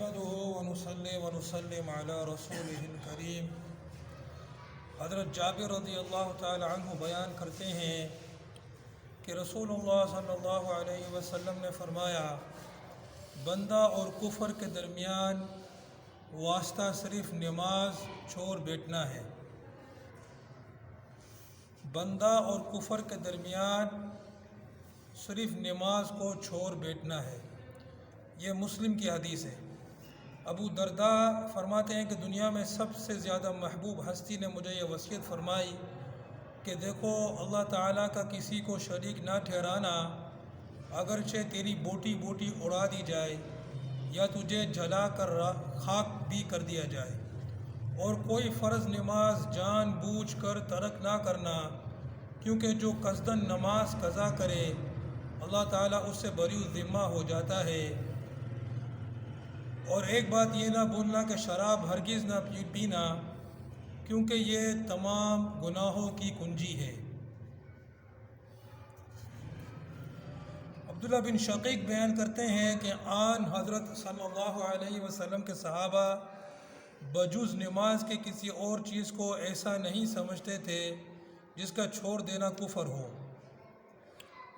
نحمده ونصلي ونسلم على رسوله الکریم۔ حضرت جابر رضی اللہ تعالی عنہ بیان کرتے ہیں کہ رسول اللہ صلی اللہ علیہ وسلم نے فرمایا، بندہ اور کفر کے درمیان واسطہ صرف نماز چھوڑ بیٹھنا ہے۔ بندہ اور کفر کے درمیان صرف نماز کو چھوڑ بیٹھنا ہے۔ یہ مسلم کی حدیث ہے۔ ابو درداء فرماتے ہیں کہ دنیا میں سب سے زیادہ محبوب ہستی نے مجھے یہ وصیت فرمائی کہ دیکھو، اللہ تعالیٰ کا کسی کو شریک نہ ٹھہرانا، اگرچہ تیری بوٹی بوٹی اڑا دی جائے یا تجھے جلا کر خاک بھی کر دیا جائے، اور کوئی فرض نماز جان بوجھ کر ترک نہ کرنا، کیونکہ جو قصداً نماز قضا کرے اللہ تعالیٰ اس سے بری ذمہ ہو جاتا ہے۔ اور ایک بات یہ نہ بھولنا کہ شراب ہرگز نہ پینا، کیونکہ یہ تمام گناہوں کی کنجی ہے۔ عبداللہ بن شقیق بیان کرتے ہیں کہ آن حضرت صلی اللہ علیہ وسلم کے صحابہ بجوز نماز کے کسی اور چیز کو ایسا نہیں سمجھتے تھے جس کا چھوڑ دینا کفر ہو۔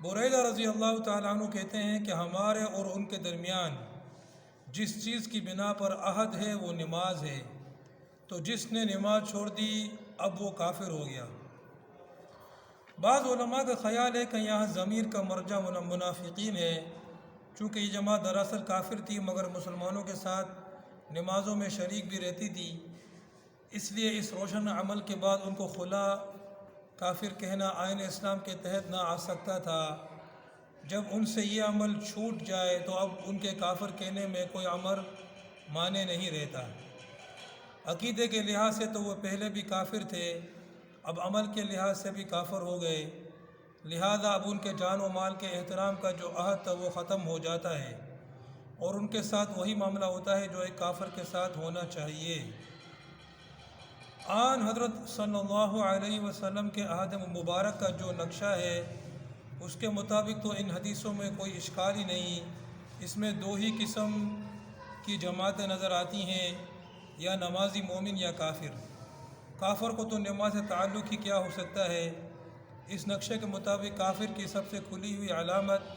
بریدہ رضی اللہ تعالیٰ عنہ کہتے ہیں کہ ہمارے اور ان کے درمیان جس چیز کی بنا پر عہد ہے وہ نماز ہے، تو جس نے نماز چھوڑ دی اب وہ کافر ہو گیا۔ بعض علماء کا خیال ہے کہ یہاں ضمیر کا مرجع منافقین ہے، چونکہ یہ جماعت دراصل کافر تھی مگر مسلمانوں کے ساتھ نمازوں میں شریک بھی رہتی تھی، اس لیے اس روشن عمل کے بعد ان کو خلا کافر کہنا آئین اسلام کے تحت نہ آ سکتا تھا۔ جب ان سے یہ عمل چھوٹ جائے تو اب ان کے کافر کہنے میں کوئی امر مانے نہیں رہتا۔ عقیدے کے لحاظ سے تو وہ پہلے بھی کافر تھے، اب عمل کے لحاظ سے بھی کافر ہو گئے، لہذا اب ان کے جان و مال کے احترام کا جو عہد تھا وہ ختم ہو جاتا ہے، اور ان کے ساتھ وہی معاملہ ہوتا ہے جو ایک کافر کے ساتھ ہونا چاہیے۔ آن حضرت صلی اللہ علیہ وسلم کے عہد مبارک کا جو نقشہ ہے اس کے مطابق تو ان حدیثوں میں کوئی اشکال ہی نہیں۔ اس میں دو ہی قسم کی جماعتیں نظر آتی ہیں، یا نمازی مومن یا کافر۔ کافر کو تو نماز سے تعلق ہی کیا ہو سکتا ہے۔ اس نقشے کے مطابق کافر کی سب سے کھلی ہوئی علامت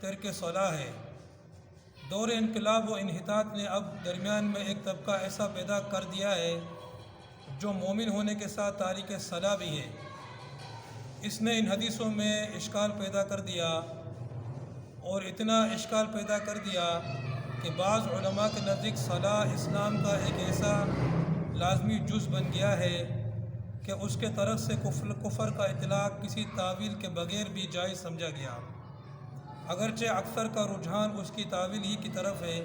ترک صلاح ہے۔ دور انقلاب و انحطاط نے اب درمیان میں ایک طبقہ ایسا پیدا کر دیا ہے جو مومن ہونے کے ساتھ تارک صلاح بھی ہے۔ اس نے ان حدیثوں میں اشکال پیدا کر دیا، اور اتنا اشکال پیدا کر دیا کہ بعض علماء کے نزدیک صلاح اسلام کا ایک ایسا لازمی جز بن گیا ہے کہ اس کے طرف سے کفر کا اطلاق کسی تعویل کے بغیر بھی جائز سمجھا گیا، اگرچہ اکثر کا رجحان اس کی تعویل ہی کی طرف ہے۔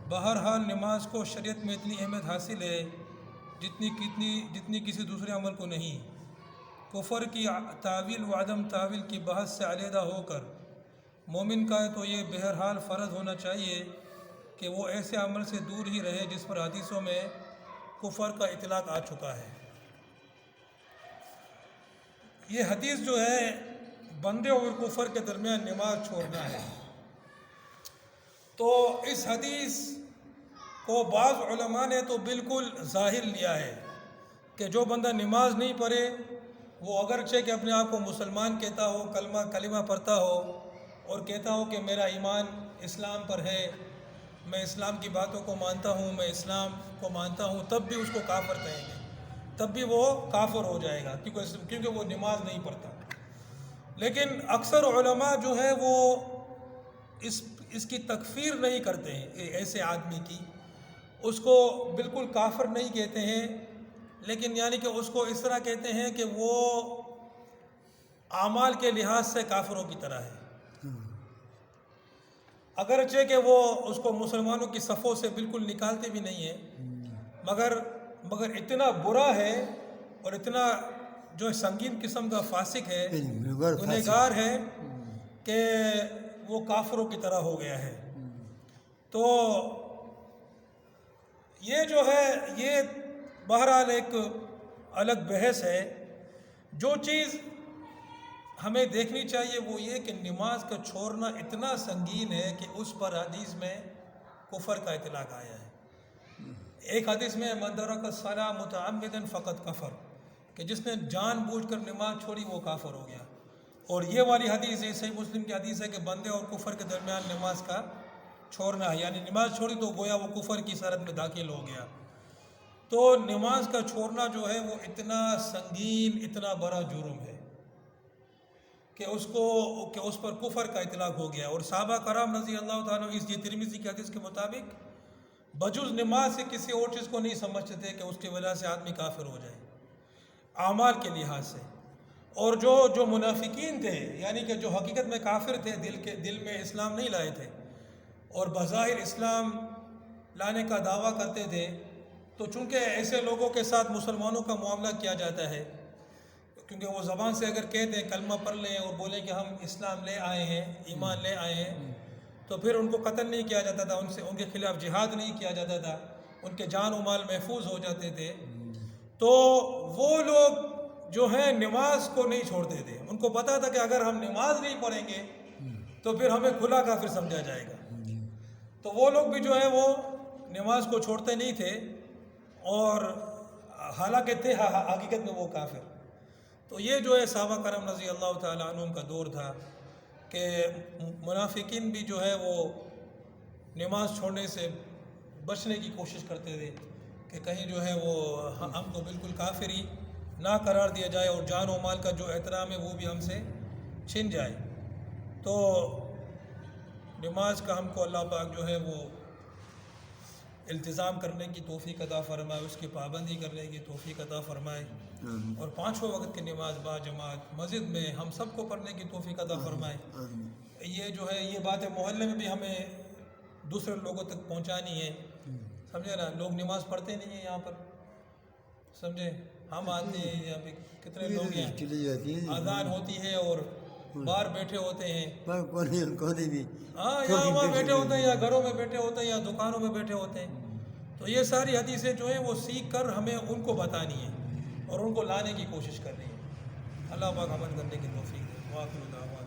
بہرحال نماز کو شریعت میں اتنی اہمیت حاصل ہے جتنی کسی دوسرے عمل کو نہیں۔ کفر کی تعویل و عدم تعویل کی بحث سے علیحدہ ہو کر مومن کا تو یہ بہرحال فرض ہونا چاہیے کہ وہ ایسے عمل سے دور ہی رہے جس پر حدیثوں میں کفر کا اطلاق آ چکا ہے۔ یہ حدیث جو ہے بندے اور کفر کے درمیان نماز چھوڑنا ہے، تو اس حدیث کو بعض علماء نے تو بالکل ظاہر لیا ہے کہ جو بندہ نماز نہیں پڑھے وہ اگرچہ کہ اپنے آپ کو مسلمان کہتا ہو، کلمہ پڑھتا ہو اور کہتا ہو کہ میرا ایمان اسلام پر ہے، میں اسلام کی باتوں کو مانتا ہوں، میں اسلام کو مانتا ہوں، تب بھی اس کو کافر کہیں گے، تب بھی وہ کافر ہو جائے گا کیونکہ وہ نماز نہیں پڑھتا۔ لیکن اکثر علماء جو ہے وہ اس کی تکفیر نہیں کرتے ہیں ایسے آدمی کی، اس کو بالکل کافر نہیں کہتے ہیں، لیکن یعنی کہ اس کو اس طرح کہتے ہیں کہ وہ اعمال کے لحاظ سے کافروں کی طرح ہے، اگرچہ کہ وہ اس کو مسلمانوں کی صفوں سے بالکل نکالتے بھی نہیں ہیں، مگر اتنا برا ہے اور اتنا جو سنگین قسم کا فاسق ہے، گنہگار ہے کہ وہ کافروں کی طرح ہو گیا ہے۔ تو یہ جو ہے یہ بہرحال ایک الگ بحث ہے۔ جو چیز ہمیں دیکھنی چاہیے وہ یہ کہ نماز کا چھوڑنا اتنا سنگین ہے کہ اس پر حدیث میں کفر کا اطلاق آیا ہے۔ ایک حدیث میں من ترک الصلاۃ متعمدا فقد کفر، کہ جس نے جان بوجھ کر نماز چھوڑی وہ کافر ہو گیا۔ اور یہ والی حدیث ہے صحیح مسلم کی حدیث ہے کہ بندے اور کفر کے درمیان نماز کا چھوڑنا ہے، یعنی نماز چھوڑی تو گویا وہ کفر کی صورت میں داخل ہو گیا۔ تو نماز کا چھوڑنا جو ہے وہ اتنا سنگین، اتنا بڑا جرم ہے کہ اس پر کفر کا اطلاق ہو گیا۔ اور صحابہ کرام رضی اللہ تعالیٰ اس یہ ترمذی کی حدیث کے مطابق بجز نماز سے کسی اور چیز کو نہیں سمجھتے تھے کہ اس کی وجہ سے آدمی کافر ہو جائے اعمال کے لحاظ سے۔ اور جو منافقین تھے، یعنی کہ جو حقیقت میں کافر تھے، دل میں اسلام نہیں لائے تھے اور بظاہر اسلام لانے کا دعویٰ کرتے تھے، تو چونکہ ایسے لوگوں کے ساتھ مسلمانوں کا معاملہ کیا جاتا ہے، کیونکہ وہ زبان سے اگر کہہ دیں کلمہ پڑھ لیں اور بولیں کہ ہم اسلام لے آئے ہیں، ایمان لے آئے ہیں، تو پھر ان کو قتل نہیں کیا جاتا تھا، ان کے خلاف جہاد نہیں کیا جاتا تھا، ان کے جان و مال محفوظ ہو جاتے تھے۔ تو وہ لوگ جو ہیں نماز کو نہیں چھوڑتے تھے، ان کو پتا تھا کہ اگر ہم نماز نہیں پڑھیں گے تو پھر ہمیں کھلا کافر سمجھا جائے گا۔ تو وہ لوگ بھی جو ہے وہ نماز کو چھوڑتے نہیں تھے، اور حالانکہ تھے حقیقت میں وہ کافر۔ تو یہ جو ہے صحابہ کرام رضی اللہ تعالیٰ عنہم کا دور تھا کہ منافقین بھی جو ہے وہ نماز چھوڑنے سے بچنے کی کوشش کرتے تھے کہ کہیں جو ہے وہ ہم کو بالکل کافر ہی نہ قرار دیا جائے اور جان و مال کا جو احترام ہے وہ بھی ہم سے چھن جائے۔ تو نماز کا ہم کو اللہ پاک جو ہے وہ التزام کرنے کی توفیق عطا فرمائے، اس کی پابندی کرنے کی توفیق عطا فرمائے، اور پانچوں وقت کی نماز با جماعت مسجد میں ہم سب کو پڑھنے کی توفیق عطا فرمائے۔ یہ جو ہے یہ باتیں محلے میں بھی ہمیں دوسرے لوگوں تک پہنچانی ہے، سمجھے نا۔ لوگ نماز پڑھتے نہیں ہیں یہاں پر، سمجھے، ہم آتے ہیں یہاں پہ کتنے لوگ ہیں، اذان ہوتی ہے اور باہر بیٹھے ہوتے ہیں، ہاں یہاں وہاں بیٹھے ہوتے ہیں، یا گھروں میں بیٹھے ہوتے ہیں، یا دکانوں میں بیٹھے ہوتے ہیں۔ تو یہ ساری حدیثیں جو ہیں وہ سیکھ کر ہمیں ان کو بتانی ہے اور ان کو لانے کی کوشش کرنی ہے۔ اللہ پاک عمل کرنے کی توفیق دے۔ وآخر دعوانا